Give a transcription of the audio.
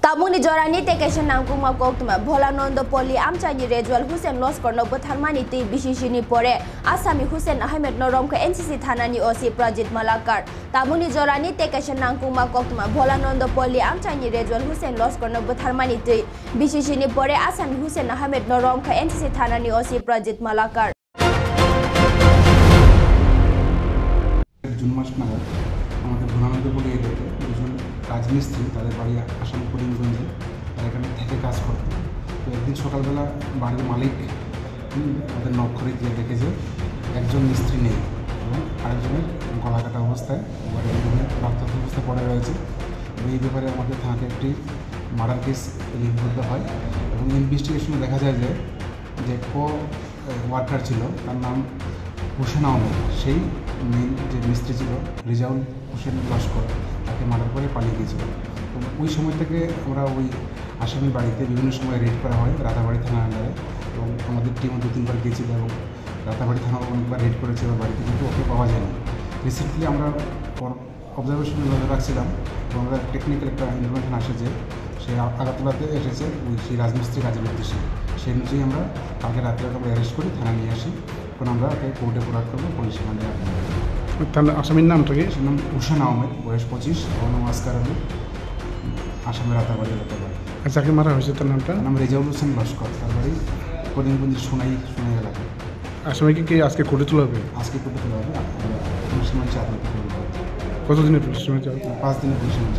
Tamuni jorani tekeshan nangkuma koktuma Bholanando Poli Amchani Rejwal Hussein Loskor no Butharmani ti Bishishini Pore Asami Hussein Ahmed Noromka NCC Thanani Osi Project Malakar Tamuni jorani tekeshan nangkuma koktuma Bholanando Poli Amchani Rejwal Hussein Loskor no Butharmani ti Bishishini Pore Asami Hussein Ahmed Noromka NCC Thanani Osi Project Malakar June মাস নাগাদ আমাদের ভোলানন্দপুর এলাকাতে দুজন রাজমিস্ত্রি তাদের বাড়ি আসাম করিমগঞ্জে তারা এখানে থেকে কাজ করত। তো একদিন সকালবেলা বাড়ির মালিক তাদের নক করে দিয়ে দেখে যে একজন মিস্ত্রি নেই এবং আরেকজনের গলা কাটা অবস্থায় রক্তাক্ত অবস্থায় পড়ে রয়েছে। এই ব্যাপারে আমাদের থানাতে একটি মার্ডার কেস লিপিবদ্ধ হয় এবং ইনভেস্টিগেশনে দেখা যায় যে ওয়ার্কার ছিল তার নাম হুসেন আহমেদ, সেই মেন যে মিস্ত্রি ছিল রেজাউল হোসেন লস্কর, তাকে মার্ডার করে পালিয়ে গিয়েছিল। তো ওই সময় থেকে আমরা ওই আসামির বাড়িতে বিভিন্ন সময় রেড করা হয় রাতাবাড়ি থানার আন্ডারে, এবং আমাদের টিমও 2-3 বার গিয়েছিল এবং রাতাবাড়ি থানা অনেকবার রেড করেছে ওর বাড়িতে, কিন্তু ওকে পাওয়া যায়নি। রিসেন্টলি আমরা অবজারভেশনে নজর রাখছিলাম এবং আমরা টেকনিক্যাল একটা ইনফরমেশন আসে যে সে আগারতলাতে এসেছে সেই রাজমিস্ত্রি কাজের উদ্দেশ্যে। সেই অনুযায়ী আমরা কালকে রাত্রে আমরা অ্যারেস্ট করি, থানা নিয়ে আসি। এখন আমরা ওকে কোর্টে প্রোভাইড করবো, পুলিশ মানে তাহলে আসামির নামটা কি? নাম হুসেন আহমেদ, বয়স 25, নাম আসকার আলী, আসামের রাতাবাড়ি এলাকার বাড়ি। আর যাকে মারা হয়েছে তার নামটা? নাম রেজাউল হোসেন লস্কর, তার বাড়ি করিমগঞ্জের সোনাই এলাকা। আসামিকে কি আজকে কোর্টে তোলা হবে? আজকে কোর্টে তোলা হবে, পুলিশ রিমান্ড 4 দিন। কতদিনের পুলিশ রিমান্ড? 5 দিনের পুলিশ রিমান্ড।